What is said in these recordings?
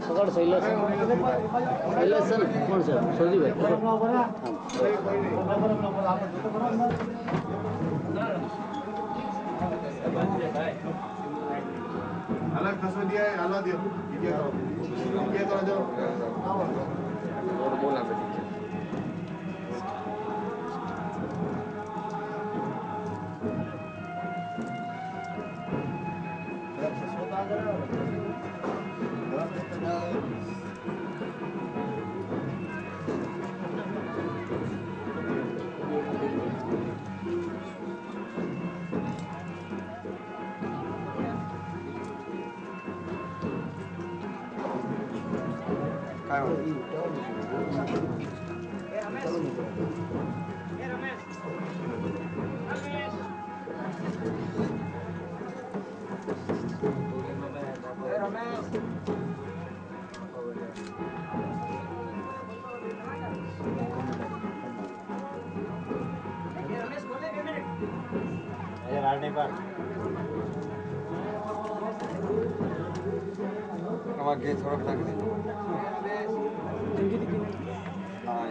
સગડ શૈલેષ શૈલેષ છે ને કોણ છે સોજીભાઈ अलग कसो दिया है आला दियो ये करो जो और बोला बेटी आगे थोड़ा लग दे हाँ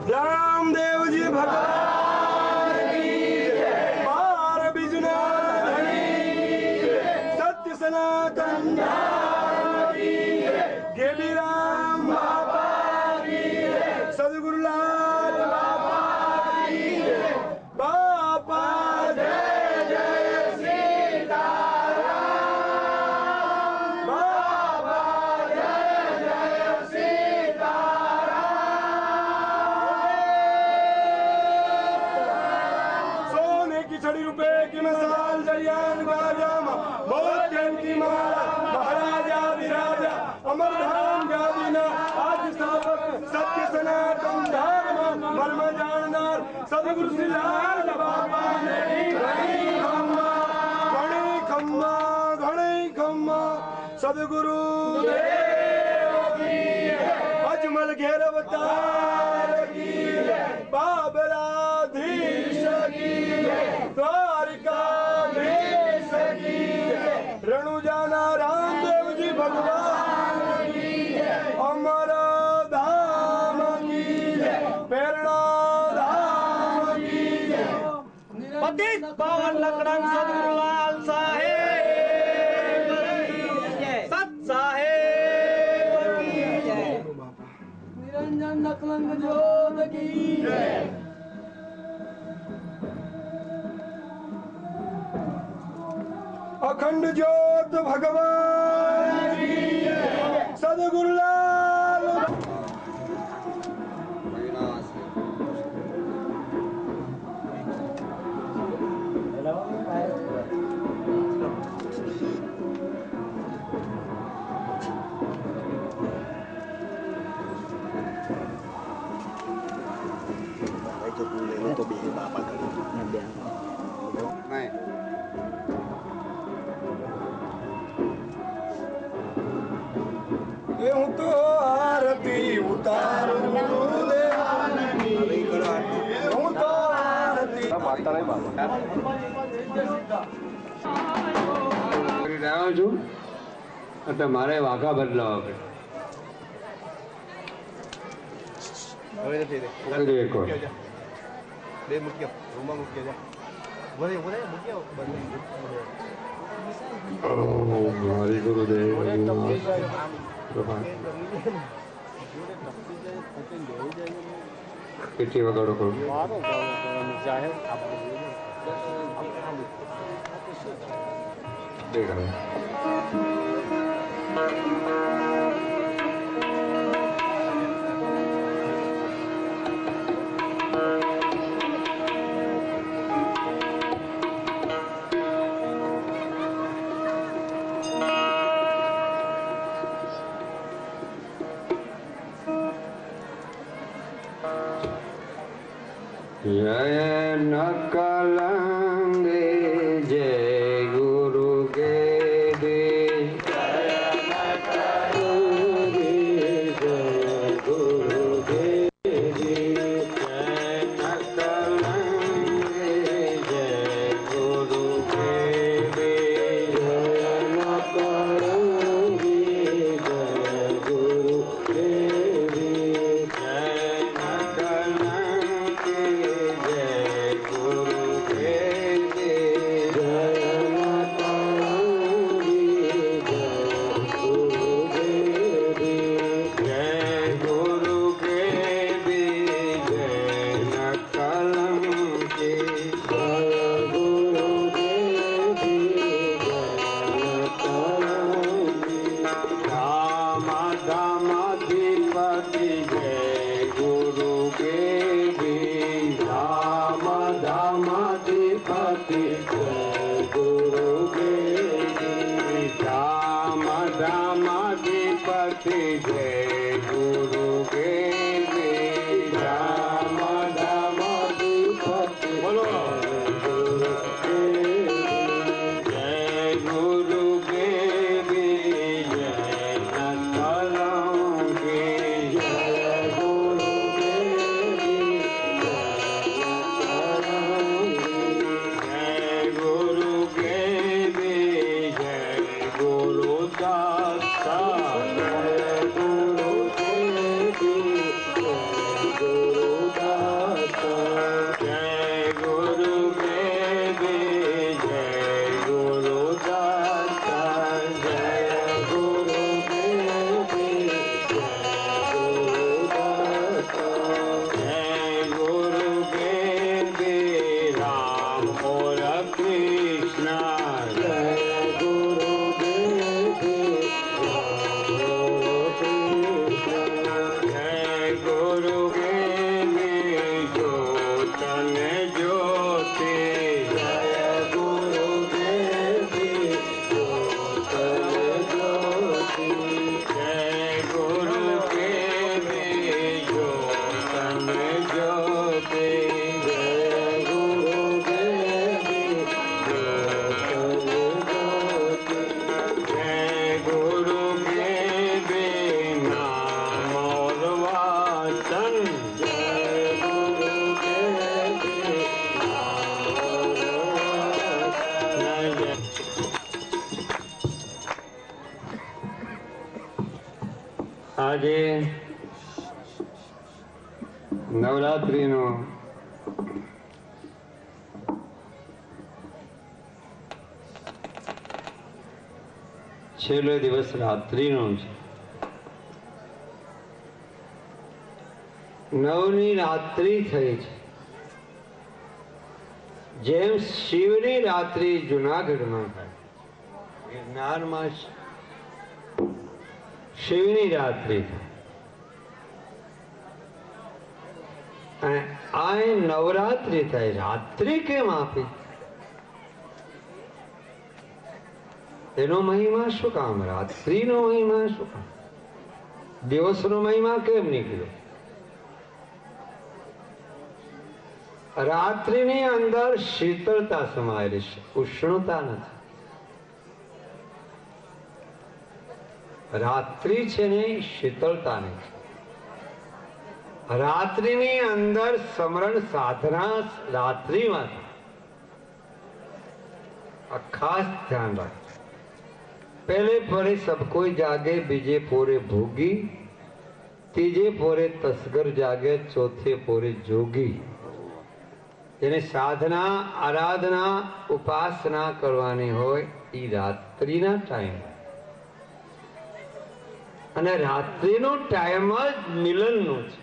रामदेव जी भगवान की पार बिजना सत्य सनातन गेली राम बाबा की सदगुरु लाल बाबा की बाबा जय जय सीताराम बाबा जय जय सीताराम छड़ी रुपए की मिसाल जरियान गाजाम बहुत जन की माला महाराजा विराजा अमरधाम गादीना आज स्थापक सत्य सनातन धर्म मर्म जाननार सदगुरु श्री लाल बाबा ने घणी खम्मा सदगुरु देव की अजमल घेर अवतार की बाबराधीश की द्वारिकाधीश की रणुजाना रामदेव जी भगवान की अमर धाम की प्रेरणा धाम की पतित पावन लकड़न सदगुरु लाल साहेब सत साहेब की जय निरंजन नकलंग जोत की जय अखंड ज्योत भगवान की सदगुरु लाल तो भी बाबा करो नहीं હું તો આરતી ઉતારું ગુરુદેવની હું તો આરતી કરી રહ્યો છું એટલે મારે વાઘા બદલાવા પડે એક વાર બે મૂક્યો રૂમમાં મૂક્યો જા બોલે બોલે મૂક્યો હરિ ગુરુદેવ કેટલી વગાડો કરું દેખાડો जय न कलंगे जय गुरु के भी जय न कलंगे जय गुरु के भी जय न कलंगे जय गुरु के भी जय न कलंगे जय गुरु के भी जय न कलंगे जय गुरु के भी जय न कलंगे जय गुरु के भी जय गुरु के भी जय न कलंगे जय गुरु के भी जय न कलंगे राम धामाधिपति जय गुरु के भी राम धामाधिपति जय गुरु के भी राम धामाधिपति जय गुरु के भी राम धामाधिपति बोलो गुरु के जय गुरु के भी जय न कलंगे जय गुरु के भी जय गुरु के भी जय गुरु दाता जय गुरु के भी जय गुरु दाता जय गुरु के भी जय गुरु दाता जय गुरु के भी जय गुरु दाता जय गुरु के भी राम और कृष्ण जय गुरु के भी राम और कृष्ण जय गुरु के भी ज्योतन ज्योति जय गुरु के भी ज्योतन ज्योति जय गुरु के भी ज्योतन ज्योति जय गुरु के भी ज्योतन ज्योति जय गुरु के भी नाम और वाचन जय गुरु के भी नाम और वाचन આજે નવરાત્રીનો છેલ્લો દિવસ રાત્રિનો છે. નવની રાત્રિ થઈ છે. જેમ શિવની રાત્રિ જુનાગઢમાં થાય, ગિરનારમાં શિવની રાત્રિ થાય, અને આ નવરાત્રિ થાય. રાત્રિ કેમ આપી? એનો મહિમા શું કામ? રાત્રિનો મહિમા શું કામ? દિવસનો મહિમા કેમ નીકળ્યો? રાત્રિની અંદર શીતળતા સમાયેલી છે, ઉષ્ણતા નથી. રાત્રિ છે ને શીતળતા નથી. રાત્રિની અંદર સમરણ સાધના રાત્રિમાં આ ખાસ ધ્યાન રાખ. पहले परे सब कोई जागे, बीजे पोरे भोगी, तीजे पोरे तस्कर जागे, चौथे पोरे जोगी. જેને સાધના, આરાધના, ઉપાસના કરવાની હોય એ રાત્રિના ટાઈમ, અને રાત્રિનો ટાઈમ જ મિલનનો છે.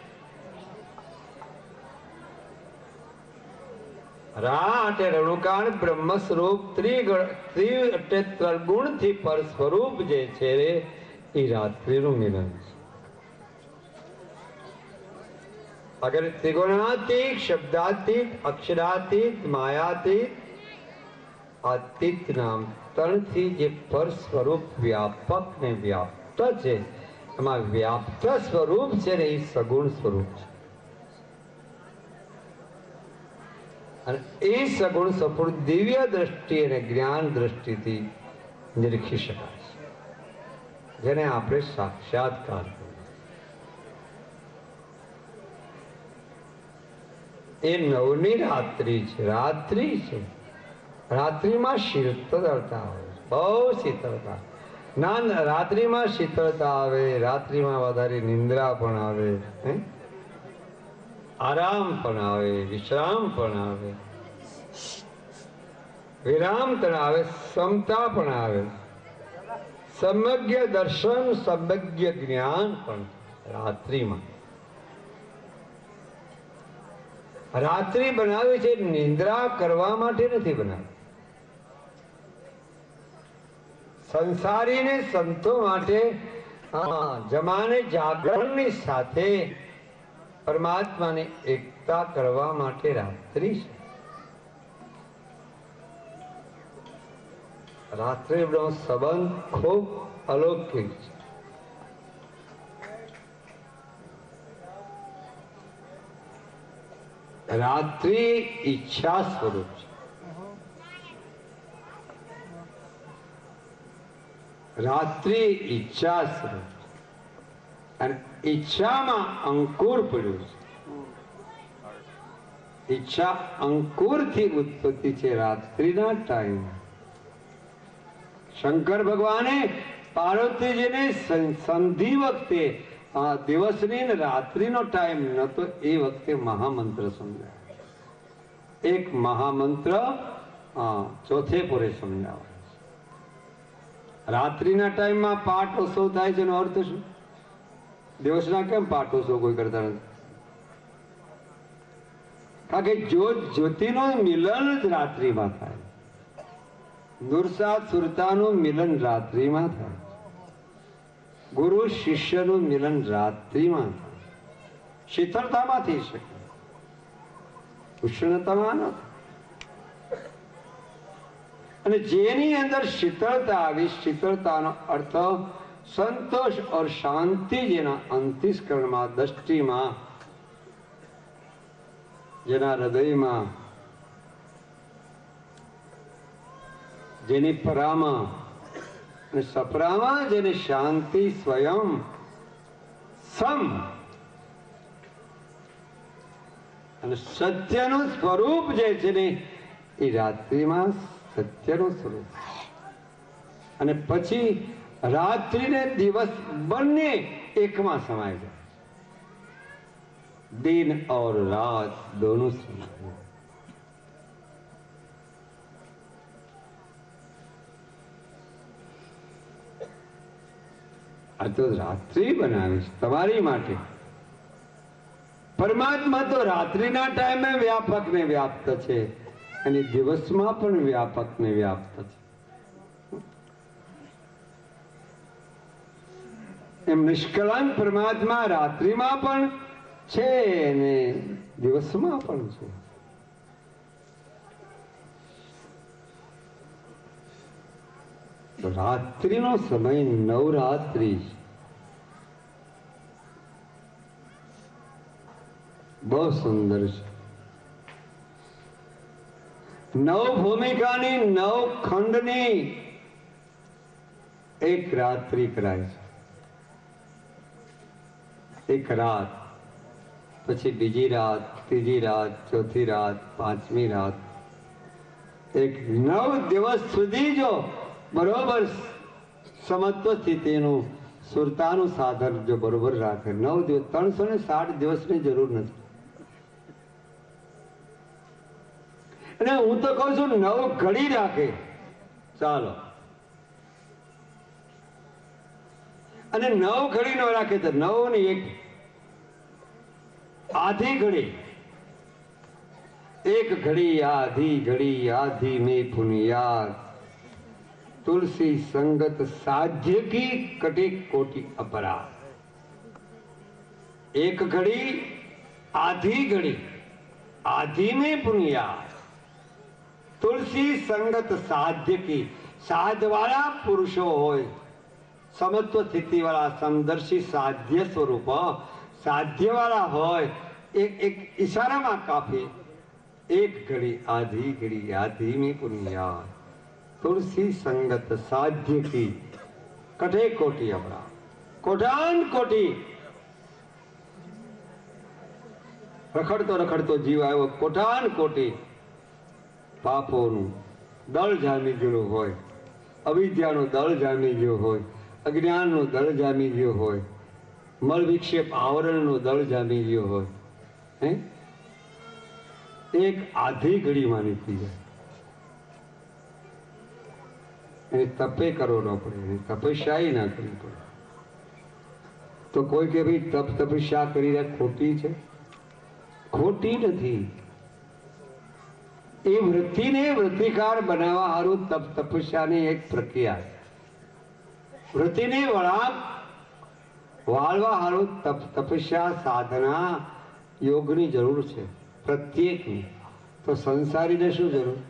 રાટ રણુકાણ બ્રહ્મ સ્વરૂપ ત્રિગુણ થી પર સ્વરૂપ જે છે એ રાત્રિનું મિલન છે. અગર ત્રિગુણાતીત, શબ્દાતીત, અક્ષરાતીત, માયાતીત, આતીત નામ ત્રણથી જે પર સ્વરૂપ વ્યાપક ને વ્યાપ્ત છે, એમાં વ્યાપ્ત સ્વરૂપ છે ને એ સગુણ સ્વરૂપ છે. અને એ સગુણ સપૂર્ણ દિવ્ય દ્રષ્ટિ અને જ્ઞાન દ્રષ્ટિથી નિરીખી શકાય છે, જેને આપણે સાક્ષાત્કાર કહીએ. એ નવની રાત્રિ છે, રાત્રિ છે. રાત્રિમાં શીતળતા આવે, બહુ શીતળતા. ના, રાત્રિમાં શીતળતા આવે, રાત્રિમાં વધારે નિંદ્રા પણ આવે, આરામ પણ આવે, વિશ્રામ પણ આવે, વિરામ પણ આવે, સમતા પણ આવે, સમ્યક દર્શન, સમ્યક જ્ઞાન પણ રાત્રિમાં. રાત્રિ બનાવી છે નિંદ્રા કરવા માટે નથી બનાવી. સંસારીને સંતો માટે જમાને જાગરણની સાથે પરમાત્માની એકતા કરવા માટે રાત્રિ છે. રાત્રિનો સંબંધ ખૂબ અલૌકિક છે. રાત્રિ ઈચ્છા સ્વરૂપ છે. રાત્રિ ઈચ્છા સ્વરૂપ અને ઈચ્છામાં અંકુર પડ્યું છે. ઈચ્છા અંકુરથી ઉત્પત્તિ છે રાત્રિના ટાઈમ. શંકર ભગવાને પાર્વતીજીને સંધિ વખતે દિવસની ને રાત્રિનો ટાઈમ નતો, એ વખતે મહામંત્ર સમજાય. એક મહામંત્ર ચોથે પૂરે સમજાવે. રાત્રિના ટાઈમમાં પાઠ ઉત્સવ થાય છે એનો અર્થ શું? દિવસના કેમ પાઠ ઉત્સવ કોઈ કરતા નથી? કારણ કે જ્યોત જ્યોતિનો મિલન જ રાત્રિમાં થાય. નુરસાદ સુરતાનું મિલન રાત્રિમાં થાય. ગુરુ શિષ્યનું મિલન રાત્રિમાં થાય. શીતળતામાં થઈ શકે, ઉષ્ણતામાં ન થાય. અને જેની અંદર શીતળતા આવી, શીતળતાનો અર્થ સંતોષ और શાંતિ, જેના અંતઃકરણમાં, દ્રષ્ટિમાં, જેના હૃદયમાં, જેની પરામાં અને સપરામાં જેની શાંતિ સ્વયં સમ અને સત્યનું સ્વરૂપ જે છે ને એ રાત્રિમાં સત્યનું સ્વરૂપ. અને પછી રાત્રિ ને દિવસ બંને એકમાં સમાય જાય. दिन और रात दोनों समाये. આ તો રાત્રિ બનાવી છે તમારી માટે. પરમાત્મા તો રાત્રિના ટાઈમે વ્યાપક ને વ્યાપ્ત છે અને દિવસમાં પણ વ્યાપક ને વ્યાપ્ત છે. એમ નિષ્કળંક પરમાત્મા રાત્રિમાં પણ છે અને દિવસમાં પણ છે. રાત્રિનો સમય નવરાત્રિ બહુ સુંદર છે. નવ ભૂમિકાની, નવ ખંડની એક રાત્રિ કરાય છે. એક રાત, પછી બીજી રાત, ત્રીજી રાત, ચોથી રાત, પાંચમી રાત. એક 9 દિવસ સુધી જો બરોબર સમત્વ સ્થિતિનું, સુરતાનું સાધન જો બરોબર રાખે, 9 દિવસ, 360 દિવસની જરૂર નથી. અને હું તો કહું છું 9 ઘડી રાખે ચાલો, અને 9 ઘડી ન રાખે તો 9 ની એક आधी घड़ी, एक घड़ी आधी घड़ी आधी में पुनियाद, तुलसी संगत साध्य की कटी कोटि अपराध. एक घड़ी आधी घड़ी आधी में पुनियाद, तुलसी संगत साध्य की. साध वाला पुरुषो होय, समत्व स्थिति वाला, समदर्शी साध्य स्वरूप साध्य वाला હોય, એક ઈશારામાં કાફી एक घड़ी आधी में पुनिया तुलसी संगत साध्य की कठे कोटि अपरा कोटान कोटि રખડતો જીવ આવ્યો કોટાન કોટી પાપોનું દળ જામી ગયેલું હોય, અવિદ્યાનું દળ જામી ગયું હોય, અજ્ઞાનનું દળ જામી ગયું હોય, મળ વિક્ષેપ આવરણનું દળ જામી ગયું હોય, હે એક આધી ઘડીમાં નીકળી જાય. એને તપે કરવો ન પડે, એને તપસ્યા ના કરવી પડે. તો કોઈ કે ભાઈ તપસ્યા કરી રહ્યા ખોટી છે? ખોટી નથી. એ વૃત્તિને વૃત્તિકાર બનાવવા હારું તપસ્યાની એક પ્રક્રિયા છે. વૃત્તિને વળાંક વાળવા હારું તપસ્યા સાધના યોગની જરૂર છે પ્રત્યેકની. તો સંસારીને શું જરૂર?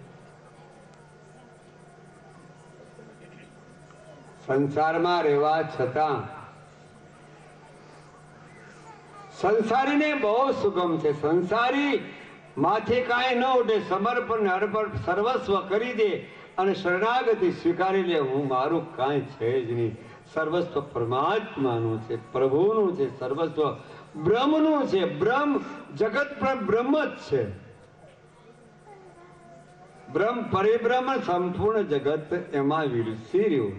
સંસારમાં રહેવા છતાં સંસારીને બહુ સુગમ છે. સંસારી માથે કાંઈ ન ઉઠે, સમર્પણ અર્પણ સર્વસ્વ કરી દે અને શરણાગતિ સ્વીકારી લે. હું મારું કાંઈ છે જ નહીં, સર્વસ્વ પરમાત્માનું છે, પ્રભુનું છે, સર્વસ્વ બ્રહ્મનું છે. બ્રહ્મ જગત પર બ્રહ્મ જ છે. બ્રહ્મ પરિબ્રહ્મ સંપૂર્ણ જગત એમાં વિલસી રહ્યું.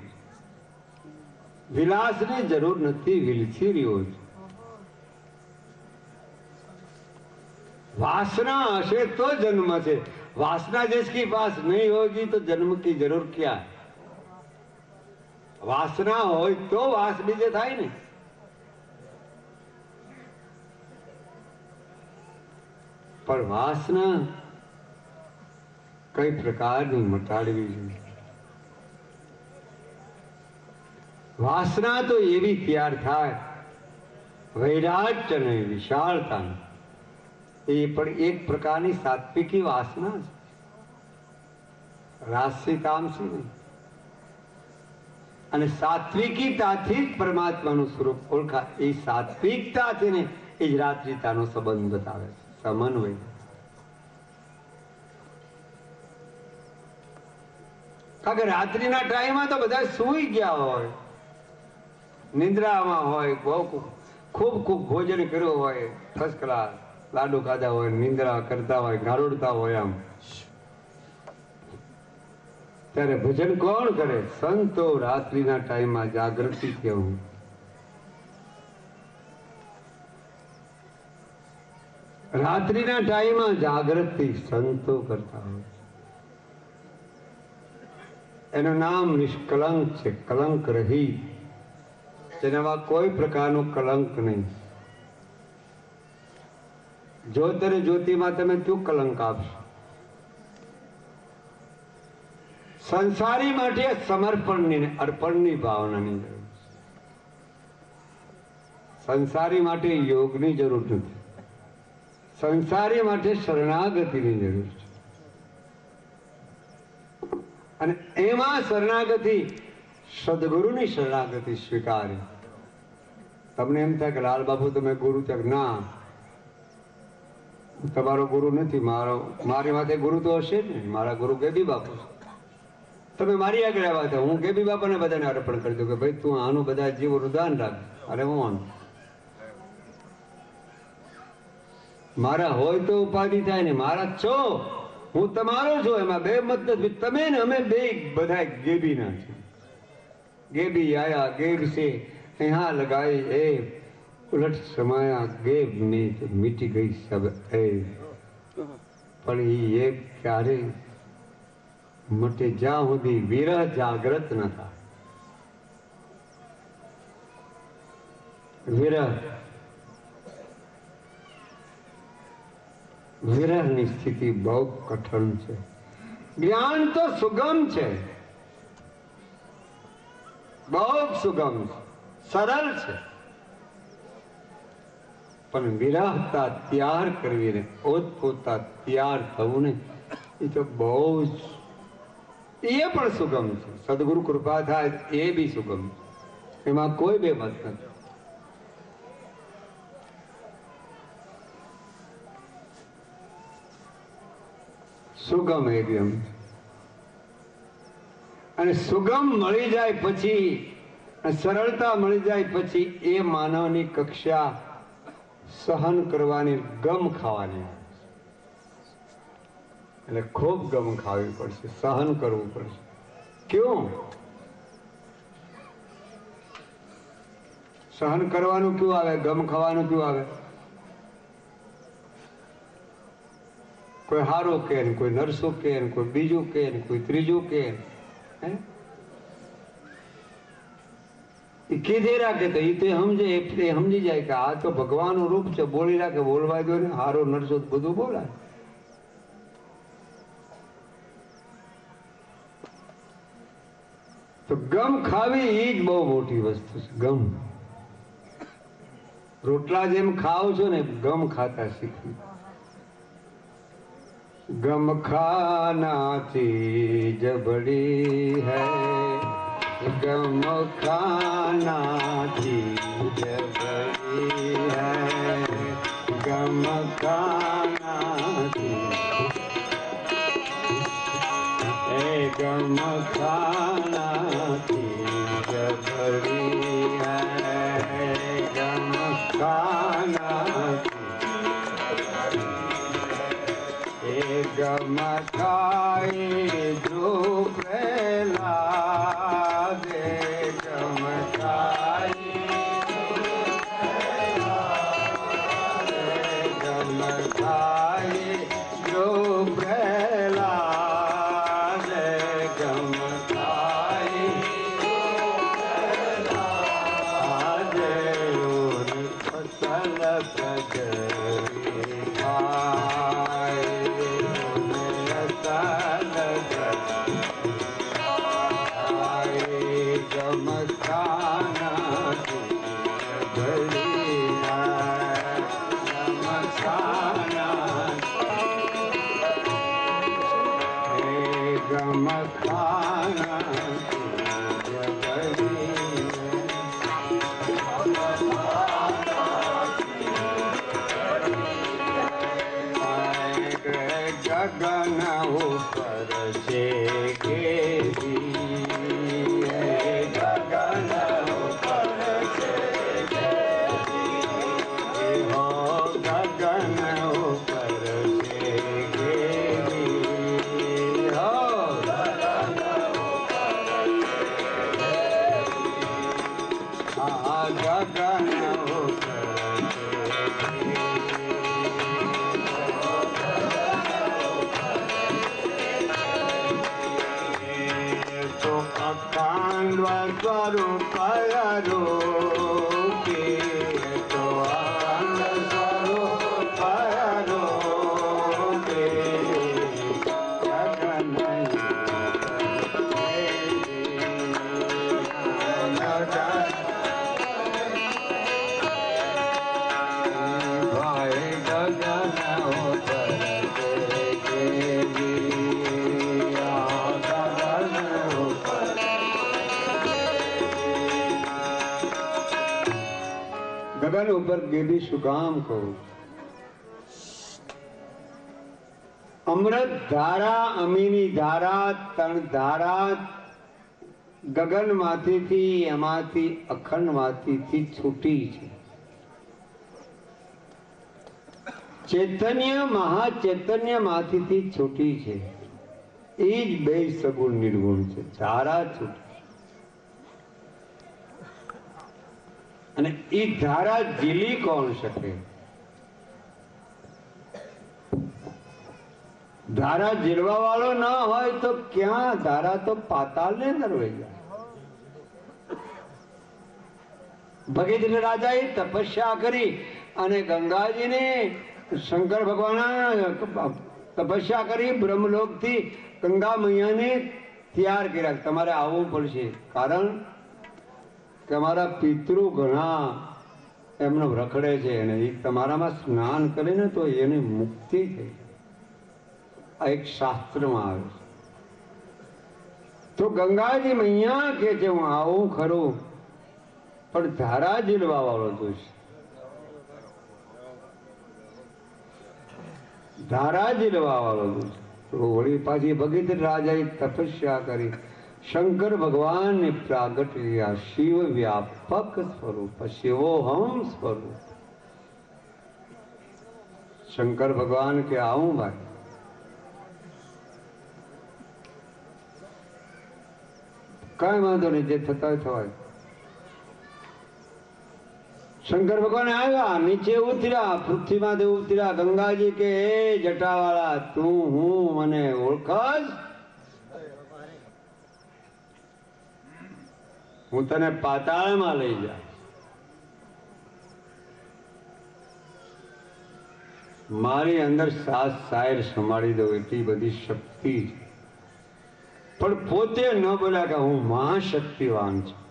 વિલાસની જરૂર નથી, વિલસી રહ્યું. वासना हसे तो जन्म से, वासना जिसकी पास नहीं होगी तो जन्म की जरूर क्या है? वासना हो तो वास बीजे થાય ને. પણ વાસના કઈ પ્રકારની મટાડવી જોઈએ? વાસના તો એવી તૈયાર થાય વૈરાગ્ય અને વિશાળતા. એ પણ એક પ્રકારની સાત્વિકી વાસના છે, રાજસી તામસી નહીં. અને સાત્વિકીતાથી જ પરમાત્માનું સ્વરૂપ ઓળખા. એ સાત્વિકતાથી ને એ જ રાત્રિતાનો સંબંધ બતાવે છે, સમન્વય. કારણ કે રાત્રિના ટાઈમમાં તો બધા સૂઈ ગયા હોય, નિંદ્રામાં હોય, બહુ ખૂબ ભોજન કર્યું હોય, ફર્સ્ટ ક્લાસ લાડુ ખાધા હોય, નિંદ્રા કરતા હોય, ગારોડતા હોય. આમ ત્યારે ભજન કોણ કરે? સંતો રાત્રિના ટાઈમમાં જાગૃતિ કેવું. રાત્રિના ટાઈમમાં જાગૃતિ સંતો કરતા હોય. એનું નામ નિષ્કલંક છે, કલંક રહી. જેનામાં કોઈ પ્રકારનું કલંક નહીં. જ્યોતિર જ્યોતિમાં તમે શું કલંક આપશો? સંસારી માટે સમર્પણની અર્પણની ભાવનાની જરૂર છે. સંસારી માટે યોગની જરૂર નથી, સંસારી માટે શરણાગતિની જરૂર છે. અને એમાં શરણાગતિ સદગુરુની શરણાગતિ સ્વીકારે. તમને એમ થાય કે લાલ બાપુ તમે ગુરુ છે? ના, તમારો ગુરુ નથી. મારી માથે ગુરુ તો હશે ને. મારા ગુરુ ગેબી બાપુ. તમે મારી આગળ આવ્યા હતા, હું ગેબી બાપાને બધાને અર્પણ કરી દઉં કે ભાઈ તું આનું બધા જીવોનું દાન રાખ. અરે હું આનું મારા હોય તો ઉપાધિ થાય ને, મારા છો, હું તમારો છું. એમાં બે મત નથી. તમે ને અમે બે બધા ગેબી ના છે. ગેબી આયા ગેબ से यहाँ लगाई ए उलट समाया गेब में तो मिटी गई सब ए. પણ એ ક્યારે મટે? જ્યાં સુધી વિરહ જાગ્રત ન થાય. વિરહની સ્થિતિ બહુ કઠણ છે. જ્ઞાન તો સુગમ છે, બહુ સુગમ છે, સરળ છે. પણ વિરહતા ત્યાર કરવી ને ઓતપોતા ત્યાર થવું ને એ તો બહુ જ, એ પણ સુગમ છે. સદગુરુ કૃપા થાય એ બી સુગમ છે. એમાં કોઈ બે મત નથી. સુગમ એકદમ. અને સુગમ મળી જાય પછી, સરળતા મળી જાય પછી એ માનવની કક્ષા સહન કરવાની, ગમ ખાવાની. એટલે ખૂબ ગમ ખાવી પડશે, સહન કરવું પડશે. ક્યું સહન કરવાનું ક્યું આવે, ગમ ખાવાનું ક્યું આવે? કોઈ હારું કે, કોઈ નરસું કે, કોઈ બીજું કે, કોઈ ત્રીજું કે, કીધે રાખે તો એ સમજે, એ સમજી જાય કે આ તો ભગવાનનું રૂપ છે. બોલી રાખે, બોલવા દો ને, હારો નરસો બધું બોલાય. તો ગમ ખાવી એ જ બહુ મોટી વસ્તુ છે. ગમ રોટલા જેમ ખાવ છો ને, ગમ ખાતા શીખવી. गम खाना चीज बड़ी है, गम खाना चीज बड़ी है, गम खाना गम खाना चीज बड़ी है, गम खाना गम खाए जो प्रहलादे, गम खाए गम खाए जो प्रहलादे, गम खाए प्रहलादे, फसल प्रजरी खाए, गम खाना बड़ी है, गम खाना गम खाना बड़ी गगन ऊपर से गेरी, गगन ऊपर से गेरी, हो गगन ऊपर से गेरी, हो गगन ऊपर से गेरी, हाँ गगन ऊपर स्वरूप रूपी, तो अखंड स्वरूप रूपी, गगन भाई गगन ऊपर ગગન ઉપર ગેડી શું કામ કહું? અમૃત ધારા, અમીની ધારા, ત્રણ ધારા ગગન માંથી, એમાંથી અખંડ માંથી છૂટી છે. ચૈતન્ય મહાચૈતન્ય માંથી છૂટી છે. એ જ બે સગુણ નિર્ગુણ છે. ધારા છૂટી અને એ ધારા ઝીલી કોણ શકે? ધારા ઝીલવા વાળો ના હોય તો ક્યાં? ધારા તો પાતાળ ને નરવાઈ જાય. ભગીરથ રાજાએ તપસ્યા કરી અને ગંગાજીને શંકર ભગવાન તપસ્યા કરી, બ્રહ્મલોક થી ગંગા મૈયાને તૈયાર કર્યા. તમારે આવવું પડશે, કારણ કે અમારા પિતૃ ઘણા એમનો રખડે છે અને એ તમારામાં સ્નાન કરે ને તો એને મુક્તિ થઈ. આ એક શાસ્ત્રમાં આવે છે. તો ગંગાજી મૈયા કે છે હું આવું ખરું, પણ ધારા ઝીલવા વાળો જોઈશ. ધારા ઝીલવા વાળો જોઈશ. વળી પાછી ભગત રાજાએ તપસ્યા કરી શંકર ભગવાનને પ્રાગટ રહ્યા શિવ વ્યાપક સ્વરૂપ શિવોહમ સ્વરૂપ शंकर भगवान के आऊं भाई कई वांधो नहीं जे थता थवाय शंकर भगवान आया नीचे उतरा पृथ्वी माथे उतरा गंगा जी के जटावाला तू हूं मने ओळखस हूं तने पाताल में लई जा मारी अंदर सात सायर समाड़ी दो एटली बधी शक्ति पण पोते न बोल्या के हूँ महाशक्तिवान छुं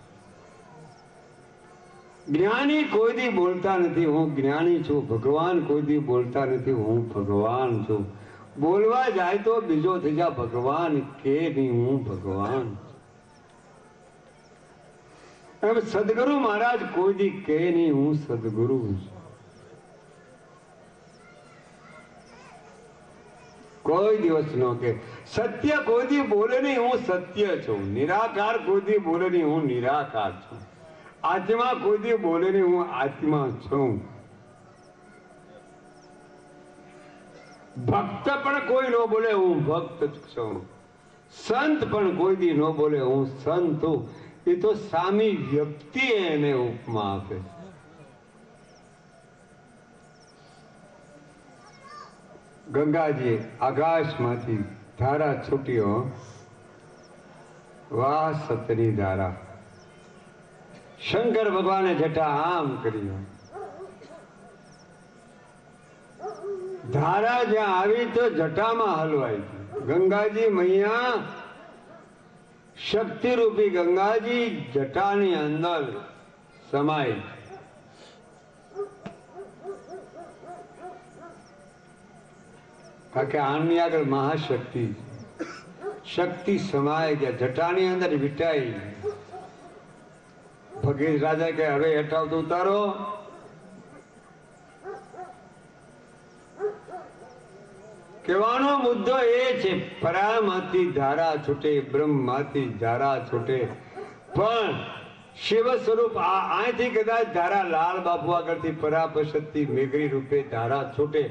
ज्ञानी कोई दी बोलता नहीं हूँ ज्ञानी छू भगवान कोई दी बोलता नहीं हूँ भगवान छू बोलवा जाए तो बीजो थी जा भगवान के नहीं हूँ भगवान अब सदगुरु महाराज कोई दी के नहीं हूँ सदगुरु कोई दिवस नो के सत्य कोई दी बोले नहीं हूँ सत्य छू निराकार कोई दी बोले नहीं हूँ निराकार छू आत्मा कोई दी बोले नहीं हूँ आत्मा छू भक्त पण कोई नो बोले हूँ भक्त छू संत पण कोई दी नो बोले हूँ संत हूँ ये तो सामी व्यक्ति है उपमा आपे गंगा जी आकाश माथी धारा छूटियो वाह सतनी धारा शंकर भगवान जटा आम करियो धारा ज्यां आवी तो जटा में हलवाई थी गंगा जी मैया शक्ति रूपी गंगा जी जटानी अंदर समाई કારણ કે આની આગળ મહાશક્તિ શક્તિ સમાય ગયા જટાની અંદર વિટાઈ ભગીર રાજા કે હવે હેઠાવ તો ઉતારો કહેવાનો મુદ્દો એ છે પરામાંથી ધારા છૂટે બ્રહ્મમાંથી ધારા છૂટે પણ શિવ સ્વરૂપ અહીંથી કદાચ ધારા લાલ બાપુ આગળથી પરાપશક્તિ મેઘરી રૂપે ધારા છૂટે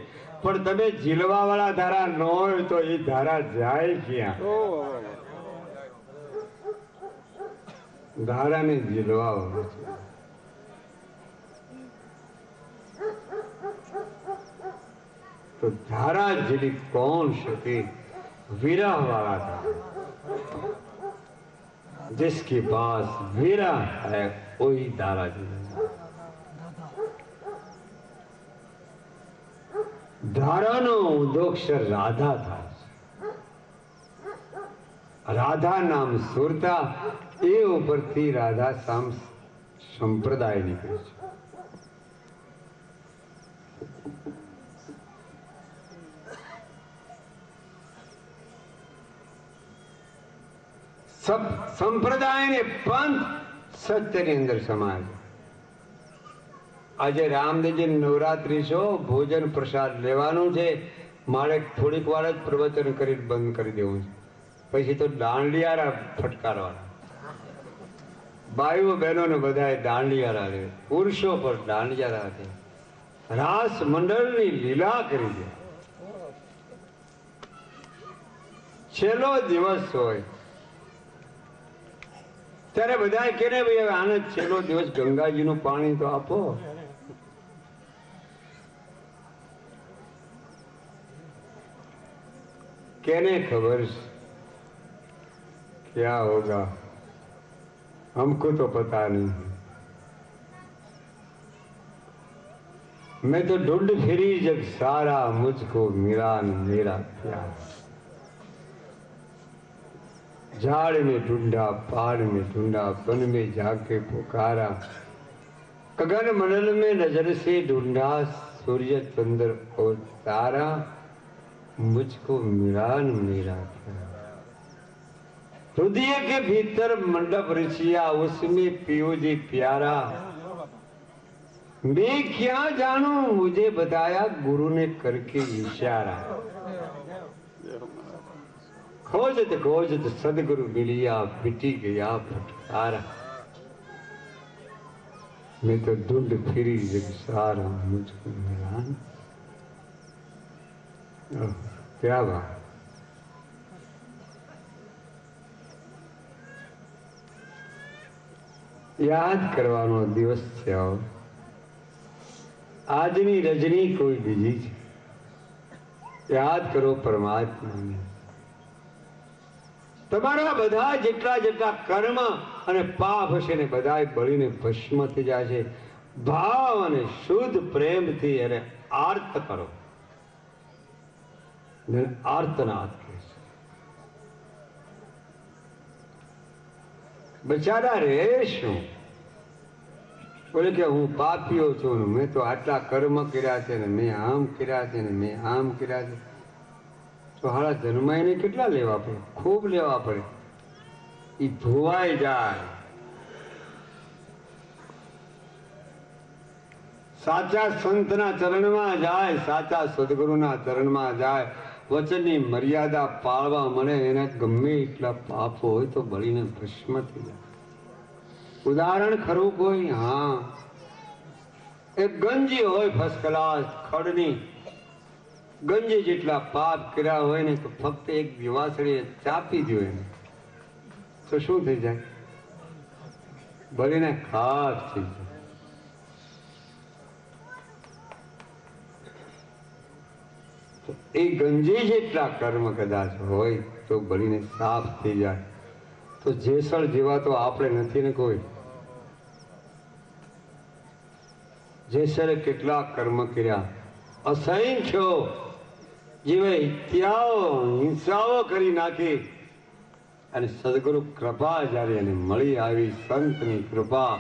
પણ તમે જીલવા વાળા ધારા ન હોય તો એ ધારા જાય ક્યાં ધારાને જીલવા વાળો तो धारा जिली कौन सके विरह वाला था जिसके पास विरह है वही धारा जिले धारा नो उदोक्षर राधा था राधा नाम सुरता ए ऊपर थी राधा साम संप्रदाय निकले सब संप्रदाय ने पंथ सत्य के अंदर समाज आज रामदेवजी नवरात्रि छो भोजन प्रसाद लेवानो छे मारे थोड़ीक वार ज प्रवचन करी बंद करी देवुं छे पछी तो दांडियारा फटकारवाना बायुओ बहनों ने बधाए दांडियारा रे पुरुषों पर दांडियारा थे रास मंडल नी लीला करी दे छेल्लो दिवस होय ત્યારે બધા કેને ભાઈ આને છેલ્લો દિવસ ગંગાજીનું પાણી તો આપો કેને ખબર क्या होगा हमको तो पता नहीं मैं तो ढूंढ फिरी जब सारा मुझको मिला न मेरा प्यार झाड़ में ढूंढा पहाड़ में ढूंढा वन में जाके पुकारा गगन मंडल में नजर से ढूंढा सूर्य चंद्र और तारा मुझको मिला न मेरा प्यार हृदय के भीतर मंडप रचिया उसमें पियो जी प्यारा मैं क्या जानूं मुझे बताया गुरु ने करके इशारा खोजत खोजत सदगुरु मिलिया, मिटी गया फटकारा। मैं तो ढूंढ फिरी जग सारा, मुझको मिला न। ओह, क्या बात। याद करवानो दिवस છે। આજની રજની કોઈ બીજી છે। યાદ કરો પરમાત્માને। તમારા બધા જેટલા જેટલા કર્મ અને પાપ હશે ને બધાય બળીને ભસ્મ થઈ જાય છે। ભાવ અને શુદ્ધ પ્રેમથી એને આર્ત કરો। આર્તનાદ કહે છે। બચારા રે શું બોલે કે હું પાપીઓ છું ને મેં તો આટલા કર્મ કર્યા છે ને મેં આમ કર્યા છે ને મેં આમ કર્યા છે। તો હારા જન્માઈને કેટલા લેવા પડે? ખૂબ લેવા પડે। એ ધોવાઈ જાય। સાચા સંતના ચરણમાં જાય, સાચા સદગુરુના ચરણમાં જાય, વચનની મર્યાદા પાળવા મળે એને ગમે એટલા પાપ હોય તો બળીને ભસ્મ થઈ જાય। ઉદાહરણ ખરું કોઈ? હા, એક ગંજી હોય ફર્સ્ટ ક્લાસ ખડની, ગંજી જેટલા પાપ કર્યા હોય ને તો ફક્ત એક દિવાસળીએ ચાપી દો એને તો શું થઈ જાય? બળીને ખાસ થઈ જાય। એ ગંજી જેટલા કર્મ કદાચ હોય તો બળીને સાફ થઈ જાય। તો જેસળ જેવા તો આપણે નથી ને કોઈ। જેસરે કેટલા કર્મ કર્યા, અસંખ્ય જીવે હિંસાઓ કરી નાખી અને સદગુરુ કૃપા જ્યારે એને મળી આવી, સંતની કૃપા,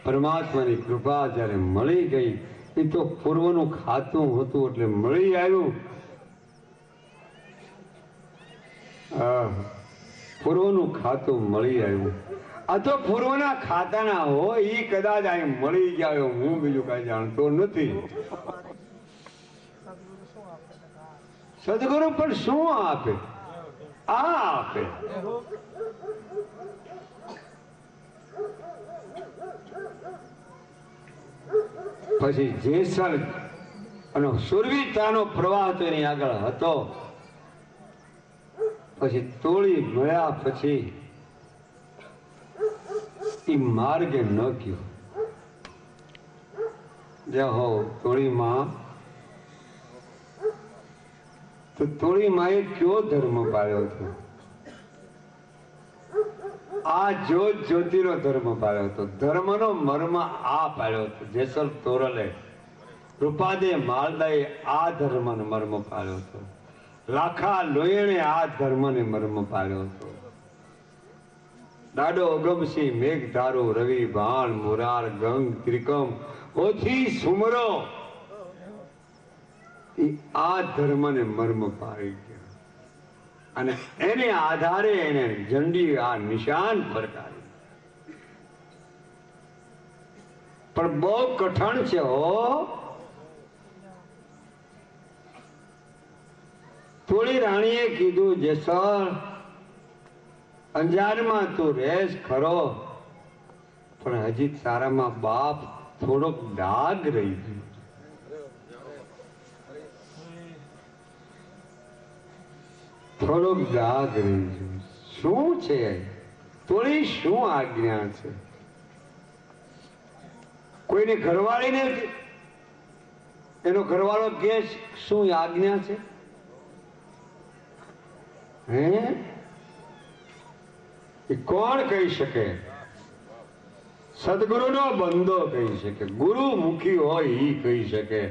પરમાત્માની કૃપા જ્યારે મળી ગઈ, એ તો પૂર્વનું ખાતું હતું એટલે મળી આવ્યું। પૂર્વનું ખાતું મળી આવ્યું। આ તો પૂર્વના ખાતાના હોય એ કદાચ આ મળી ગયા, હું બીજું કઈ જાણતો નથી। સદગુરુ પણ શું આપે? આ આપે। પછી જેસર અને સુરવીરતાનો પ્રવાહ તો એની આગળ હતો। પછી તોળી મળ્યા પછી એ માર્ગે ન ગયો। જાહો તોળીમાં તો તોળીમાં એ કયો ધર્મ પાળ્યો હતો? આ જ્યોત જ્યોતિનો ધર્મ પાળ્યો હતો। ધર્મનો મર્મ આ પાળ્યો હતો। જેસલ તોરલે રૂપાદે માલદાએ આ ધર્મનો મર્મ પાળ્યો હતો। લાખા લોયણે આ ધર્મને મર્મ પાડ્યો હતો। દાડો અગમસિંહ મેઘધારો રવિ બાણ મુરાર ગંગ ત્રિકમ ઓથી સુમરો આ ધર્મને મર્મ પાડી ગયા અને એને આધારે એને ઝંડી આ નિશાન ફરકાવી। પણ બહુ કઠણ છે હો। થોડી રાણીએ કીધું જેસર અંજારમાં તું રેસ ખરો પણ હજી તારામાં બાપ થોડોક ડાઘ રહી ગયો। થોડોક ડાઘ રહી ગયો। શું છે? થોડી શું આજ્ઞા છે? કોઈને ઘરવાળીને એનો ઘરવાળો કે શું આજ્ઞા છે? હે એ કોણ કહી શકે? સદગુરુનો બંદો કહી શકે। ગુરુ મુખી હોય એ કહી શકે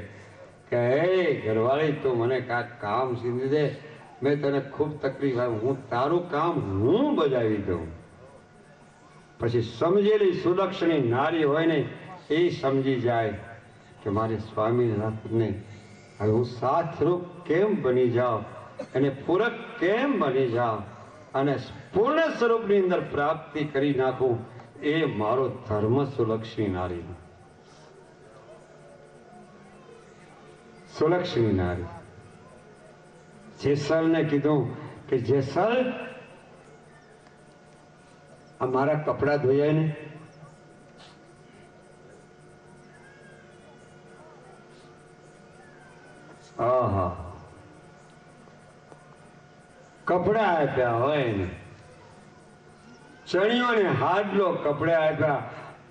કે હે ઘરવાળી તો મને કાંઈક કામ સીધી દે, મેં તને ખૂબ તકલીફ આવી, હું તારું કામ હું બજાવી દઉં। પછી સમજેલી સુલક્ષણી નારી હોય ને એ સમજી જાય કે મારે સ્વામીનાથને હવે હું સાથરૂપ કેમ બની જાઉં અને પૂરક કેમ બની જાઉં અને પૂર્ણ સ્વરૂપની અંદર પ્રાપ્તિ કરી નાખું, એ મારો ધર્મ સુલક્ષણી નારી। સુલક્ષણી નારી જેસલને કીધું કે જેસલ આ મારા કપડા ધોયા ને આહા કપડા આપ્યા હોય ને ચણિયોને હાડલો કપડા આપ્યા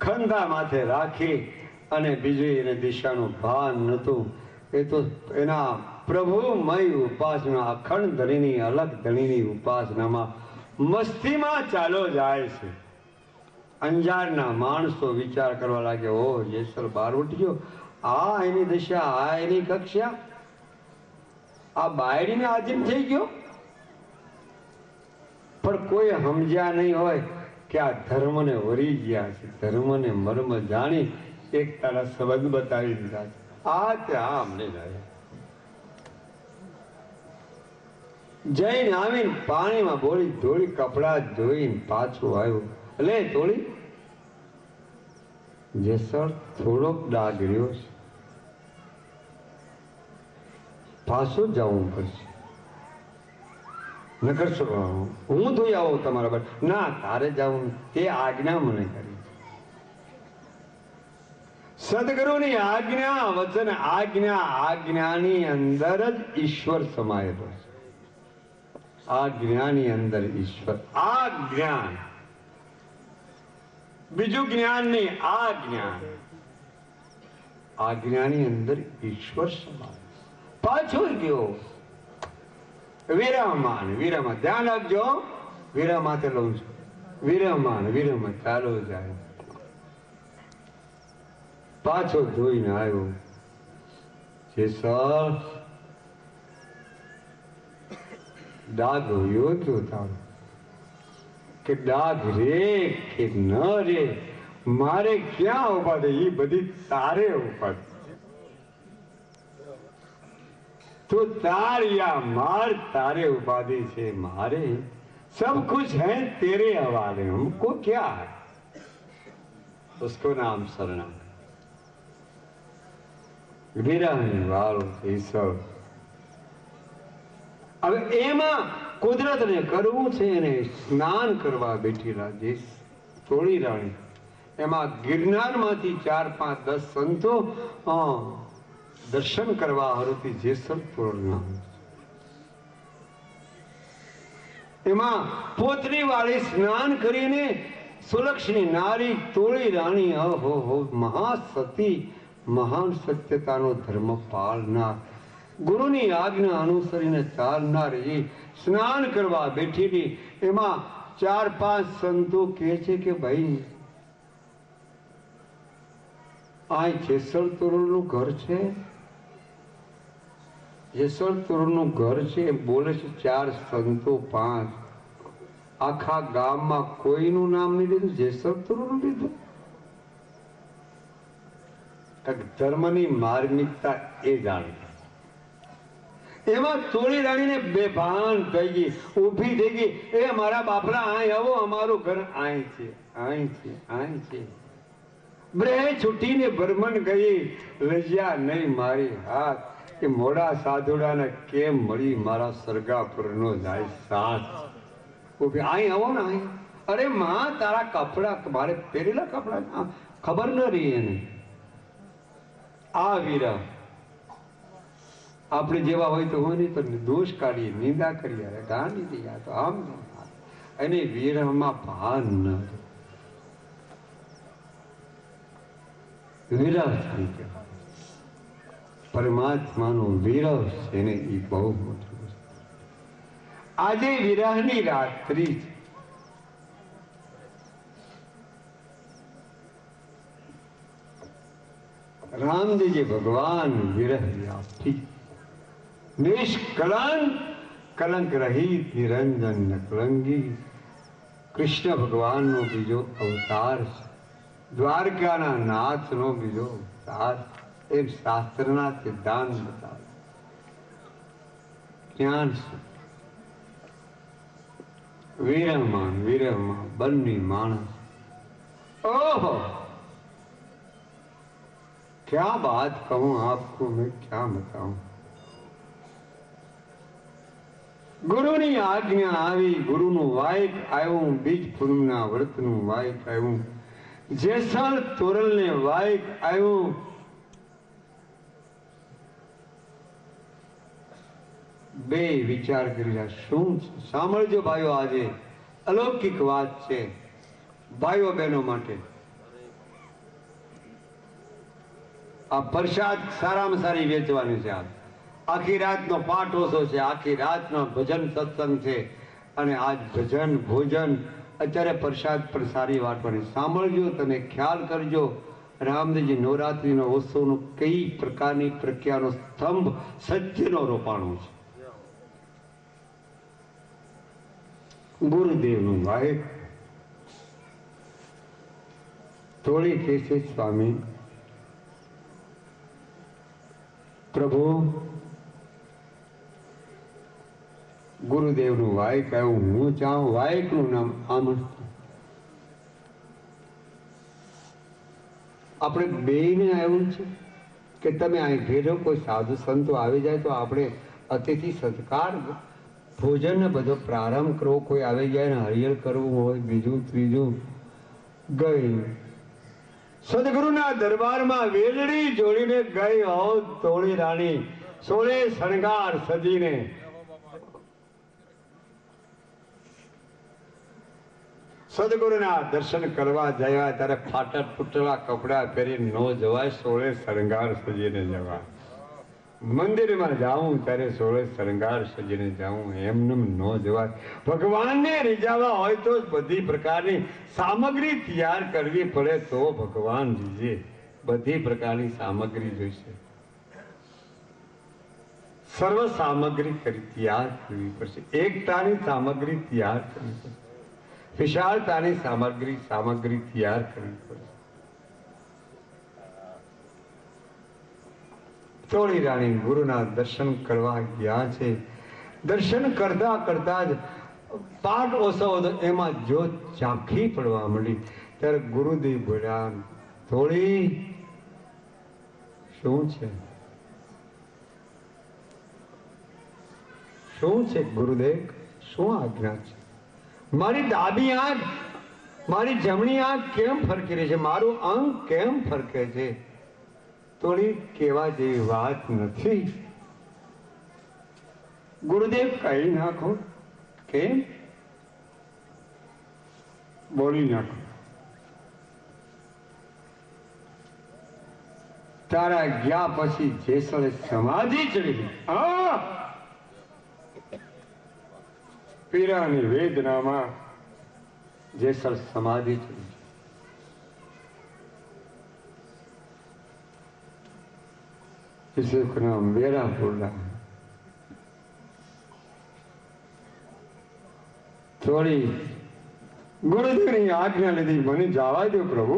ખંધા માથે રાખી અને બીજી એને દિશાનું ભાન નતું. એ તો એના પ્રભુમય ઉપાસના અખંડ ધણીની અલગ ધણીની ઉપાસનામાં મસ્તીમાં ચાલો જાય છે. અંજારના માણસો વિચાર કરવા લાગે, ઓ જેસલ બહાર ઉઠ્યો, આ એની દિશા, આ એની કક્ષા, આ બાયડીને આધીન થઈ ગયો. પણ કોઈ સમજ્યા નહીં હોય કે આ ધર્મને વરી ગયા છે. ધર્મને મર્મ જાણી એક તારા સંબંધ બતાવી દીધા છે. આ ત્યાં અમને જાય જઈને આવીને પાણીમાં બોળી ધોળી કપડા ધોઈને પાછું આવ્યું. લે થોડી જેસર થોડોક ડાઘ રહ્યો છે, પાછું જવું પડશે. ન કરશો હું ધોઈ આવું તમારા પર. ના, તારે જવું, તે આજ્ઞા મને કરી. સદગુરુની આજ્ઞા, વચન આજ્ઞા, આજ્ઞાની અંદર જ ઈશ્વર સમાયેલો છે. આ જ્ઞાની અંદર ઈશ્વર, આ જ્ઞાન, બીજું જ્ઞાન નહીં, આ જ્ઞાન. આ જ્ઞાની અંદર ઈશ્વર સમાયેલો. પાછો ગયો વિરામાન. વિરામાં ધ્યાન રાખજો, વિરામાતે લઉં છું. વિરામાન વિરામાં ચાલો જાય. પાછો ધોઈને આવ્યો. જેસલ ડાઘ યોગ્યો તારો, કે ડાઘ રે કે ન રે મારે ક્યાં ઉપાડે, એ બધી તારે ઉપાડે. तो तार या मार तारे उपाधि से मारे, सब कुछ है तेरे हवाले, हमको क्या है. उसको नाम शरणा. વિરહની વાળો ઈશ્વર. હવે એમાં કુદરતને કરવું છે એને સ્નાન કરવા બેઠેલા જે થોડી રાણી, એમાં ગિરનારમાંથી 4, 5, 10 સંતો દર્શન કરવા હરુથી જેસલ તોરણના. એમાં પોતરી વાળી સ્નાન કરીને સુલક્ષની નારી તોળી રાણી, અહો મહાસતી, મહાન સત્યતાનો ધર્મ પાળનાર, ગુરુની આજ્ઞા અનુસરીને ચાલનાર એ સ્નાન કરવા બેઠેલી. એમાં 4, 5 સંતો કહે છે કે ભાઈ આ જેસલ તોરણનું ઘર છે, જેસલ તોરણનું ઘર છે. બોલે છે 4 સંતો 5, આખા ગામમાં કોઈનું નામ નહીં લીધું, જેસલ તોરણનું લીધું. ધર્મની માર્મિકતા એ જાણી. એમાં તોળી રાણીને બેભાન થઈ ગઈ, ઊભી થઈ ગઈ. એ મારા બાપરા અહીં આવો, અમારું ઘર અહીં છે, અહીં છે, અહીં છે. બ્રે છૂટીને ભરમણ ગઈ, લજ્યા નહીં મારી હાથ, કે મોડા સાધુડાને કેમ મળી મારા સરગાપુરનો જાય સાથ. ઊભી અહીં આવો ને અહીં. અરે માં, તારા કપડા, મારે પહેરેલા કપડા ખબર ન રહી એને. આ વીરા આપણે જેવા હોય તો હોય નહીં તો દોષ કાઢીએ, નિંદા કરીએ, અરે ગાંડી દઈએ, તો આમ એને વિરહમાં ભાન ન. વિરહ થઈ ગયા. પરમાત્માનો વિરહ છે ને એ બહુ મોટું. આજે વિરહની રાત્રિ છે. રામદેવજી ભગવાન વિરહ વ્યાપી, નિષ્કલંક, કલંક રહિત, નિરંજન નકલંગી. કૃષ્ણ ભગવાનનો બીજો અવતાર છે, દ્વારકાના નાથનો બીજો અવતાર. એમ શાસ્ત્રના સિદ્ધાંત બતાવે. જ્ઞાન વિરહમાં વિરહમાં બંને માણસ. ઓહો, क्या बात कहूं आपको, मैं क्या बताऊं. ગુરુની આજ્ઞા આવી, ગુરુનું વાયક આવ્યું, બીજ પૂનમના વ્રતનું વાયક આવ્યું, જેસલ તોરલને વાયક આવ્યું. બે વિચાર કરી રહ્યા શું છે? સાંભળજો ભાઈઓ, આજે અલૌકિક વાત છે ભાઈઓ બહેનો માટે. આ પ્રસાદ સારામાં સારી વેચવાની છે. આખી રાતનો પાઠ ઓછો છે, આખી રાતનો ભજન સત્સંગ છે, અને આજ ભજન ભોજન અત્યારે પ્રસાદ પર સારી વાટવાની. સાંભળજો, તમે ખ્યાલ કરજો. રામદેવજી નવરાત્રીનો ઉત્સવનો કઈ પ્રકારની પ્રક્રિયાનો સ્તંભ સત્યનો રોપાણો છે. ગુરુદેવનું વાયક. થોડી કે છે સ્વામી પ્રભુ, ગુરુદેવનું વાયક આવ્યું, હું ચાહું વાયકનું નામ આમંત્રણ. આપણે બેયને આવ્યું છે કે તમે અહીં ઘેરો કોઈ સાધુ સંતો આવી જાય તો આપણે અતિથિ સત્કાર ભોજન ને બધો પ્રારંભ કરવો. કોઈ આવી જાય ને હરિયલ કરવું હોય, બીજું ત્રીજું ગઈ સદગુરુના દરબારમાં વેલડી જોડીને ગઈ હો તોળી રાણી, સોળે શણગાર સજીને. સદગુરુના દર્શન કરવા જવા ત્યારે ફાટક ફૂટેલા કપડા પહેરી ન જવાય, સોળે શણગાર સજીને જવા. મંદિરમાં જાઉં ત્યારે સોળે શણગાર સજીને જાઉં, એમનેમ ન જવાય. ભગવાનને રીઝાવા હોય તો બધી પ્રકારની સામગ્રી તૈયાર કરવી પડે તો ભગવાન રીઝે. બધી પ્રકારની સામગ્રી જોઈશે, સર્વ સામગ્રી તૈયાર કરવી પડશે. એકતાની સામગ્રી તૈયાર કરવી પડશે, વિશાળતાની સામગ્રી તૈયાર કરવી પડશે. તોળી રાણી ગુરુના દર્શન કરવા ગયા છે. દર્શન કરતા કરતા જ પાઠ ઓછો હતો, એમાં જ્યોત ઝાંખી પડવા માંડી. ત્યારે ગુરુદેવ બોલ્યા, થોડી શું છે? શું છે ગુરુદેવ? શું આજ્ઞા છે? મારી ડાબી આંખ મારી જમણી આંખ કેમ ફરકી રહી છે? મારું અંગ કેમ ફરકે છે? થોડી કેવા જેવી વાત નથી. ગુરુદેવ કહી નાખો. કેમ? બોલી નાખો. તારા ગયા પછી જેસલે સમાધિ ચડી. પીરાની વેદનામાં જેસલ સમાધિ ચડી. किसी को नाम मेरा बोला. થોડી ગુરુદેવની આજ્ઞા લીધી, મને જવા દો પ્રભુ,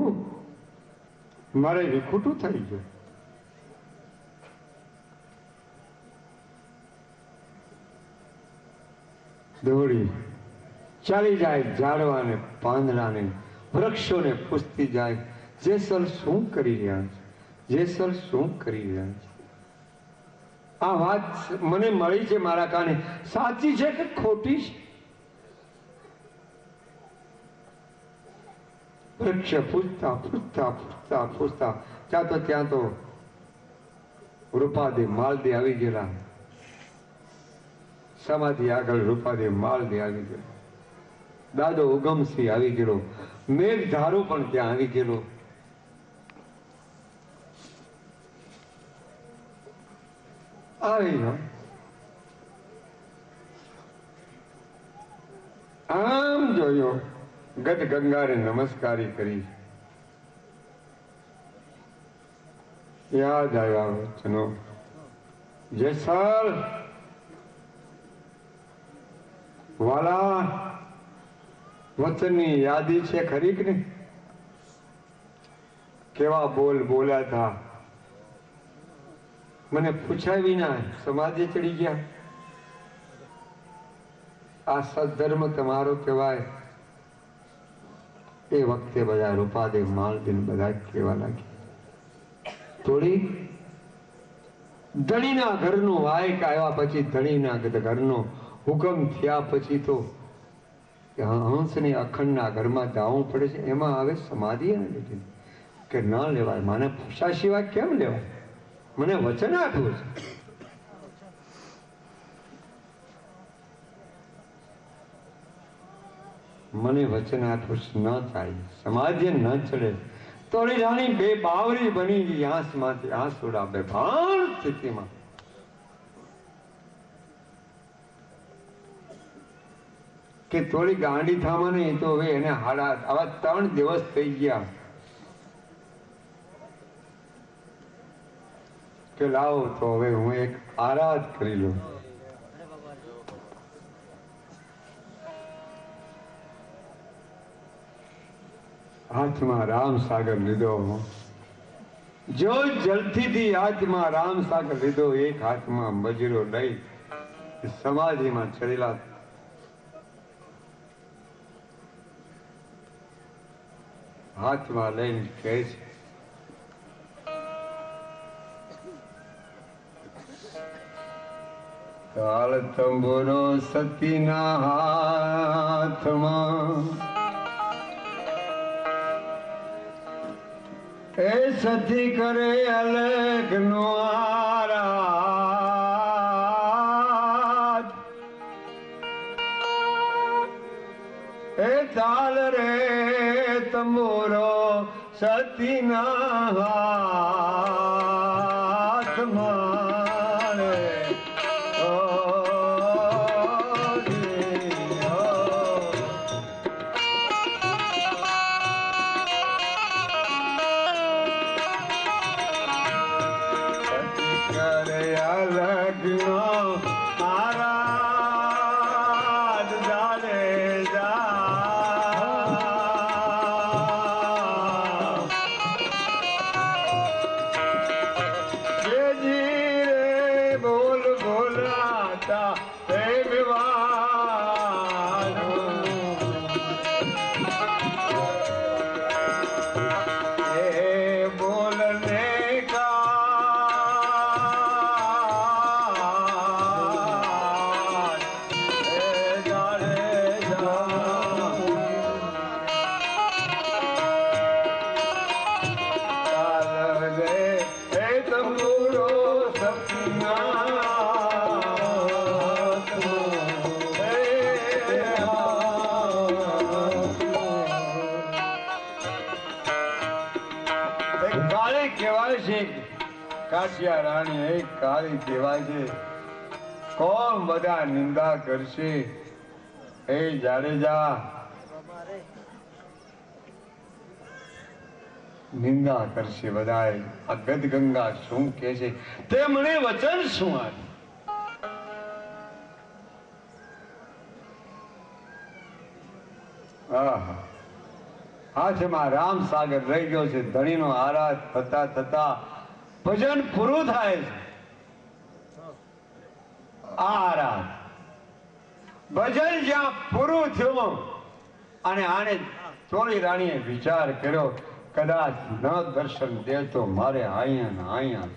મારે વિખૂટું થઈ ગયું. દોડી ચાલી જાય, ઝાડવાને પાંદડાને વૃક્ષોને પૂછતી જાય, જેસલ શું કરી રહ્યા છે? જેસલ શું કરી રહ્યા છે? આ વાત મને મળી છે મારા કાને, સાચી છે કે ખોટી છે? વૃક્ષ પૂછતા પૂછતા પૂછતા પૂછતા ત્યાં તો રૂપાદે માલદે આવી ગયેલા. સમાધિ આગળ રૂપાદે માલદે આવી ગયેલો. દાદો ઉગમસિંહ આવી ગયેલો. મેઘધારો પણ ત્યાં આવી ગયેલો. આવી આમ જોયો, ગત ગંગાને નમસ્કારી કરી. યાદ આવ્યા વચનો. જેસલ વાલા, વચનની યાદી છે ખરી કે નહીં? કેવા બોલ બોલ્યા હતા, મને પૂછાય વિના સમાધિ ચડી ગયા. આ સદધર્મ તમારો કહેવાય. એ વખતે બધા રૂપાદેવ માલદેવ બધા કહેવા લાગ્યા. થોડી ધણીના ઘરનું વાયક આવ્યા પછી ધણીના ઘરનો હુકમ થયા પછી તો હંસની અખંડના ઘરમાં જાવું પડે છે. એમાં હવે સમાધિ એને લીધી કે ન લેવાય. મને પૂછા સિવાય કેમ લેવાય? મને વચન આપ્યું છે. મને વચન આપ્યું છે, ન થાય, સમાધિ ન ચડે. તોડી રાણી બે બાવરી બની ગઈ આંસમાંથી આંસુડા બેભાન સ્થિતિમાં. કે થોડી ગાંડી થામાં નહીં તો હવે એને હાડા આવા 3 દિવસ થઈ ગયા કે લાવો તો હવે હું એક આરાધ કરી લઉં. હાથમાં રામ સાગર લીધો, જો જલથી હાથમાં રામ સાગર લીધો, એક હાથમાં બજરો લઈ સમાધિમાં ચડેલા હાથમાં લઈને કહે છે, તાળ તંબુરો સતીના હાથમાં, એ સતી કરે અલગનો આરાધ, એ તાલ રે તંબુરો સતીના હાથમાં રે. કાશિયા રાણી એક કાળી કહેવાય છે. કોણ બધા નિંદા કરશે? એ જાડેજા નિંદા કરશે બધાએ. આ ગદગંગા શું કે છે? તે મને વચન શું આપ્યું? હાથમાં રામ સાગર રહી ગયો છે. ધણીનો આરાધ થતા થતા ભજન પૂરું થાય છે. આરાધ ભજન જ્યાં પૂરું થયું અને આને ચોરી રાણીએ વિચાર કર્યો, કદાચ ન દર્શન દે તો મારે અહીંયા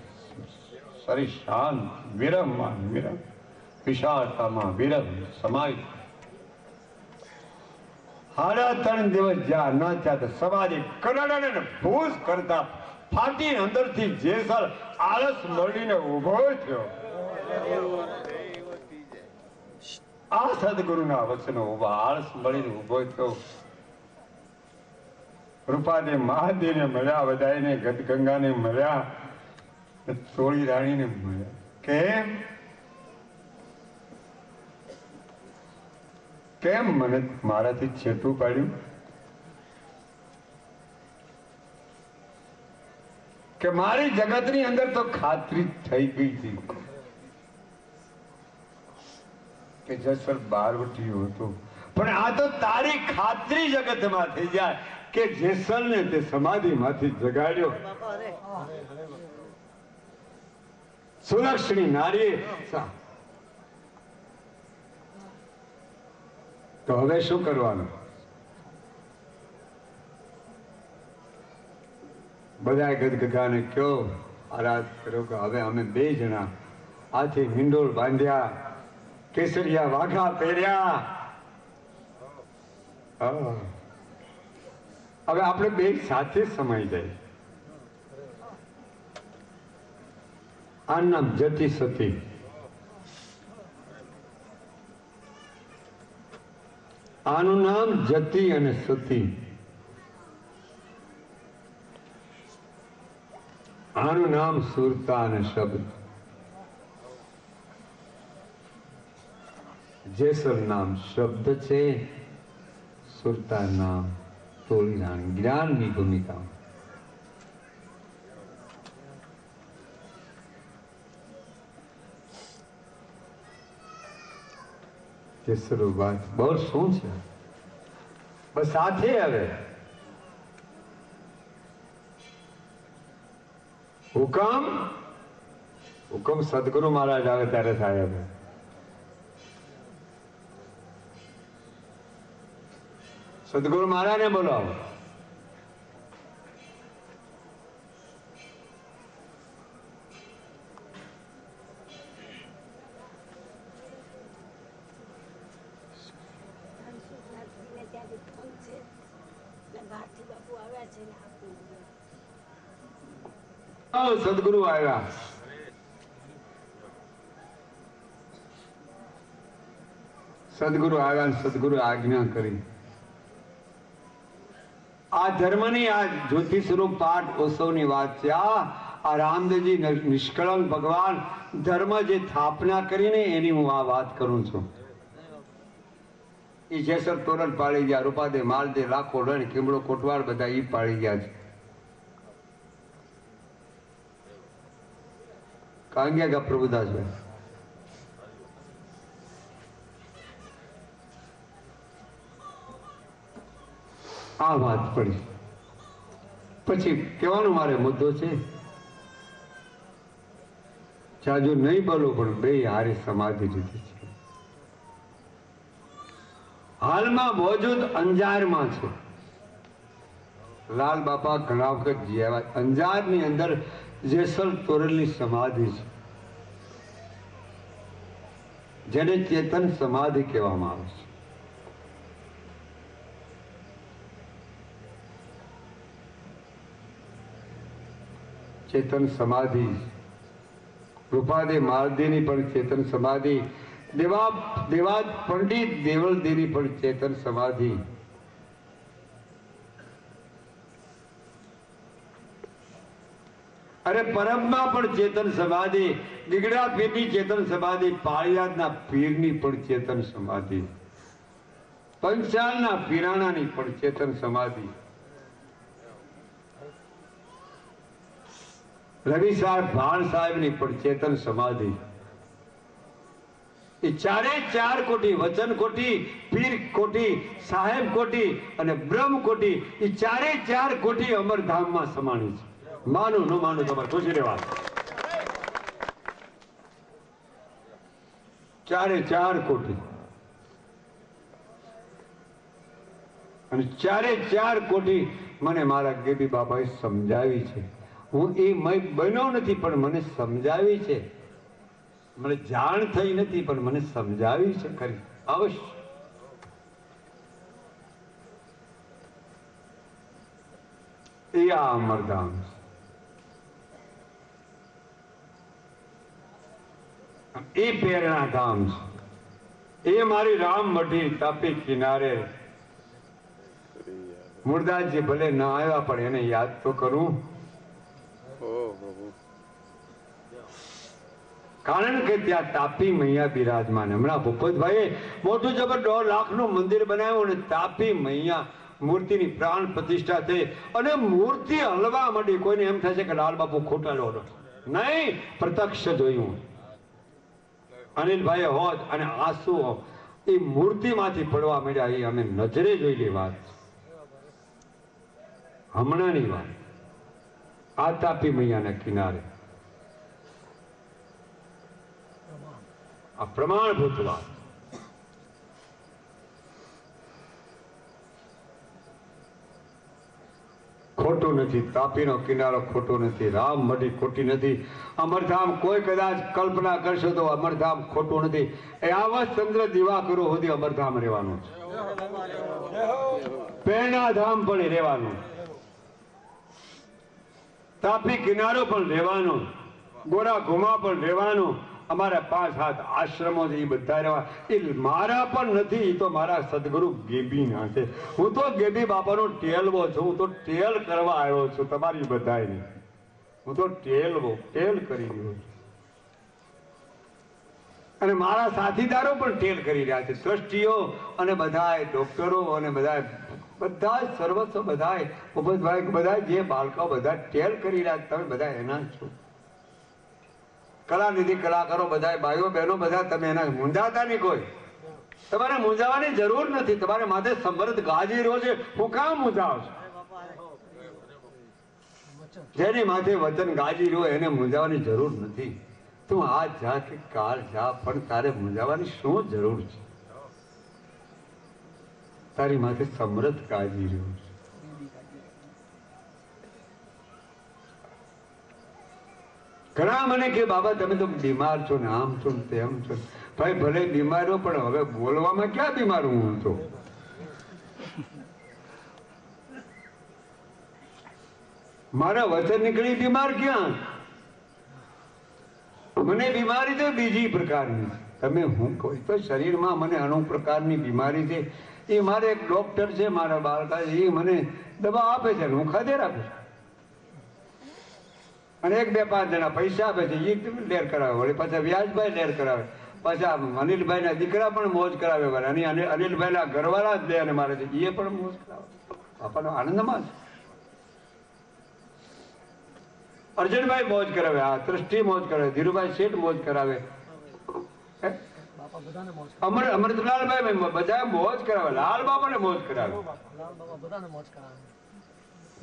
સરી શાંત વિરમમાં વિરમ, વિશાળતામાં વિરમ સમાય. 3.5 દિવસ જ્યાં ન થયા તો સમાધિ કનડાને ભૂસ કરતા ફાટી અંદરથી જેસલ આળસ મળીને ઉભો થયો. આ સદગુરુના વચનો ઉભા આળસ મળીને ઉભો થયો. રૂપાદેવ મહાદેવને મળ્યા, બધાને ગદગંગાને મળ્યા, ચોળી રાણીને મળ્યા. કેમ મને મારાથી છેટું પાડ્યું? કે મારી જગતની અંદર તો ખાતરી થઈ ગઈ હતી કે જસર બારવટીયો હતો, પણ આ તો તારી ખાતરી જગતમાં થઈ જાય કે જેસલને તે સમાધિમાંથી જગાડ્યો. સુલક્ષણી નારી. તો હવે શું કરવાનું? બધા ગદગગાને કયો આરાધ કર્યો કે હવે અમે 2 જણા આથી હિંડોળ બાંધ્યા કેસરિયા વાઘા પહેર્યા. હવે આપણે બે સાથે સમાઈ જાય. આનું નામ જતી સતી. આનું નામ જતી અને સતી. આનું નામ સુરતા અને શબ્દ. જેસલ નામ શબ્દ છે, સુરતા નામ તોડીનાની જ્ઞાનની ભૂમિકા. કેસરો વાત બહુ શું છે? બસ સાથે હવે હુકમ હુકમ સદગુરુ મહારાજ આવે ત્યારે થાય. હવે સદગુરુ મહારાજને બોલાવો. સદગુરુ આવ્યા. સદગુરુ આવ્યા અને સદગુરુ આજ્ઞા કરી. આ ધર્મની આ જ્યોતિ સ્વરૂપ પાઠ ઉત્સવની વાત છે. આ રામદેવજી નિષ્કળંક ભગવાન ધર્મ જે સ્થાપના કરીને એની હું આ વાત કરું છું. એ જેસર તોરણ પાડી ગયા, રૂપાદે માલદે લાખો રણ કીમડો કોટવાડ બધા ઈ પાડી ગયા છે. કાં ગયા પ્રભુદાસભાઈ? આ વાત પડી. પછી કહેવાનો મારે મુદ્દો છે, જાજુ નહીં બોલો પણ બે હારે સમાધિ લીધી છે. હાલમાં મોજૂદ અંજારમાં છે. લાલ બાપા ઘણા વખત જીવ્યા. અંજારની અંદર જેસલ તોરલની સમાધિ છે, જેને ચેતન સમાધિ કહેવામાં આવે છે. ચેતન સમાધિ રૂપાદે માલદીની પણ ચેતન સમાધિ, દેવાદ પંડિત દેવલદેની પણ ચેતન સમાધિ. અરે પરમમાં પણ ચેતન સમાધિ, દીગડા પીરની ચેતન સમાધિ, પાળિયાદના પીરની પણ ચેતન સમાધિ, પંચાલના પીરાણાની પણ ચેતન સમાધિ, રવિ સાહેબ ભાણ સાહેબની પણ ચેતન સમાધિ. એ ચારે ચાર કોટી, વચન કોટી, પીર કોટી, સાહેબ કોટી અને બ્રહ્મ કોટી, એ ચારે ચાર કોટી અમરધામમાં સમાણી છે. માનું ન માનું તમારે ખુશી રહેવા. ચારે ચાર કોટી અને ચારે ચાર કોટી મને મારા ગેબી બાબાએ સમજાવી છે. હું એ મય બન્યો નથી પણ મને સમજાવી છે. મને જાણ થઈ નથી પણ મને સમજાવી છે ખરી. અવશ્ય એ આ અમરધામ છે, એ પ્રેરણા ધામ છે, એ મારી રામ મઢી તાપી કિનારે. મુરદાસજી ભલે ન આવ્યા પણ એને યાદ તો કરું. કારણ કે ત્યાં તાપી મૈયા બિરાજમાન. હમણાં ભૂપતભાઈએ મોટું જબર 1.5 લાખનું મંદિર બનાવ્યું અને તાપી મૈયા મૂર્તિની પ્રાણ પ્રતિષ્ઠા થઈ અને મૂર્તિ હલવા માંડી. કોઈને એમ થશે કે લાલ બાપુ ખોટા લો. નહીં, પ્રત્યક્ષ જોયું. અનિલભાઈ હોત અને આંસુ એ મૂર્તિમાંથી પડવા માંડ્યા. એ અમે નજરે જોયેલી વાત, હમણાંની વાત. આ તાપી મૈયાના કિનારે આ પ્રમાણભૂત વાત. ખોટું નથી, તાપીનો કિનારો ખોટો નથી, રામ મઢી ખોટી નથી, અમરધામ કોઈ કદાચ કલ્પના કરશો તો અમરધામ ખોટું નથી. એ આવા ચંદ્ર દીવા કરો સુધી અમરધામ રહેવાનું છે. પ્રેરણાધામ પણ રહેવાનું, તાપી કિનારો પણ રહેવાનો, ગોરા ઘુમા પણ રહેવાનો, અમારા 5-7 આશ્રમો છે એ બધા રહેવા. એ મારા પણ નથી, એ તો મારા સદગુરુ ગેબી ના છે. હું તો ગેબી બાપાનો ટેલવો છું, હું તો ટેલ કરવા આવ્યો છું, તમારી બધાની. હું તો ટેલ કરી રહ્યો છું અને મારા સાથીદારો પણ ટેલ કરી રહ્યા છે, ટ્રસ્ટીઓ અને બધા ડોક્ટરો અને બધા સર્વસ્વ બધા ઉપજભાઈ બધા જે બાળકો બધા ટેલ કરી રહ્યા છે. તમે બધા એના છો, કલાનિધિ કલાકારો બધા ભાઈઓ બહેનો બધા તમે એના મૂંઝાતા નહીં. કોઈ તમારે મૂંઝાવાની જરૂર નથી. તમારે માથે સમૃદ્ધ ગાજી રહ્યો છે, હું કામ મૂંઝાવ છું? જેની માથે વચન ગાજી રહ્યો એને મૂંઝાવાની જરૂર નથી. તું આ જા કે કાલ જા, પણ તારે મૂંઝાવાની શું જરૂર છે? તારી માથે સમૃદ્ધ ગાજી રહ્યો છે. ઘણા મને કે બાબા તમે તો બીમાર છો ને આમ છો ને તેમ છો. ભાઈ ભલે બીમાર હો, પણ હવે બોલવામાં ક્યાં બીમાર હું તો? મારા વચન નીકળી બીમાર ક્યાં? મને બીમારી તો બીજી પ્રકારની. તમે હું કોઈ તો શરીરમાં મને અમુક પ્રકારની બીમારી છે. એ મારે એક ડોક્ટર છે મારા બાળકા, એ મને દવા આપે છે, હું ખાધે રાખું છું. અને 1-2-5 જણા પૈસા આપે છે, એ લેર કરાવે, વળી પાછા વ્યાજભાઈ લેર કરાવે, પાછા અનિલભાઈ ના દીકરા પણ મોજ કરાવે, અને અનિલભાઈ ના ઘરવાળા જ બે અને મારે છે એ પણ મોજ કરાવે. બાપાનો આનંદમાં છે. અર્જુનભાઈ મોજ કરાવે, આ ટ્રસ્ટી મોજ કરાવે, ધીરુભાઈ શેઠ મોજ કરાવે, અમૃતલાલભાઈ બધા મોજ કરાવે, લાલ બાપાને મોજ કરાવે.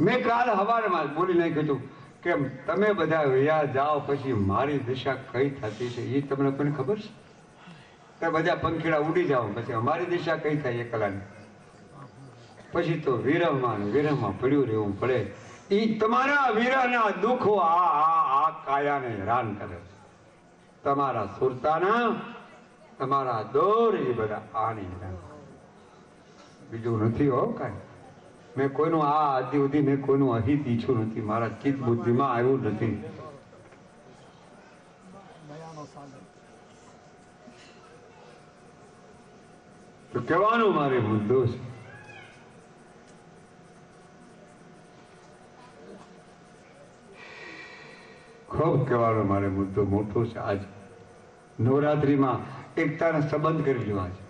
મેં કાલ હવારમાં બોલી નહીં કીધું કે તમે બધા વયા જાઓ પછી મારી દિશા કઈ થતી છે એ તમને કોઈને ખબર છે? કે બધા પંખીડા ઉડી જાઓ પછી અમારી દિશા કઈ થાય એકલાની? પછી તો વિરહમાં પડ્યું રહેવું પડે. એ તમારા વિરહના દુઃખો આ કાયાને હેરાન કરે છે. તમારા સુરતાના, તમારા દોર એ બધા આને હેરાન, બીજું નથી હો કાંઈ. મેં કોઈનું આ આદિ સુધી મેં કોઈનું અહિત ઈચ્છું નથી, મારા ચિત્ત બુદ્ધિમાં આવ્યું નથી. તો કહેવાનું મારે મુદ્દો છે. ખૂબ કહેવાનો મારે મુદ્દો મોટો છે. આજ નવરાત્રિમાં એકતાના સંબંધ કરી લેવા છે.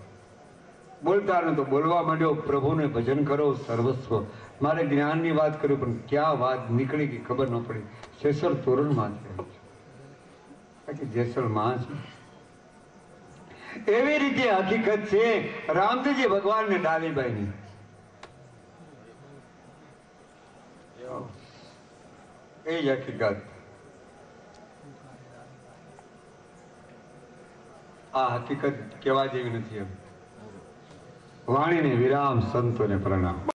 બોલતા નતો, બોલવા માંડ્યો, પ્રભુને ભજન કરો સર્વસ્વ. મારે જ્ઞાનની વાત કર્યું પણ ક્યાં વાત નીકળી ગઈ ખબર ન પડી. જેસલ તોરણમાં છે, જેસલમાં છે. એવી રીતે હકીકત છે રામજી ભગવાન ને ડાલીબાઈ ની. એ જ હકીકત. આ હકીકત કહેવા જેવી નથી. એમ વાણીને વિરામ, સંતોને પ્રણામ.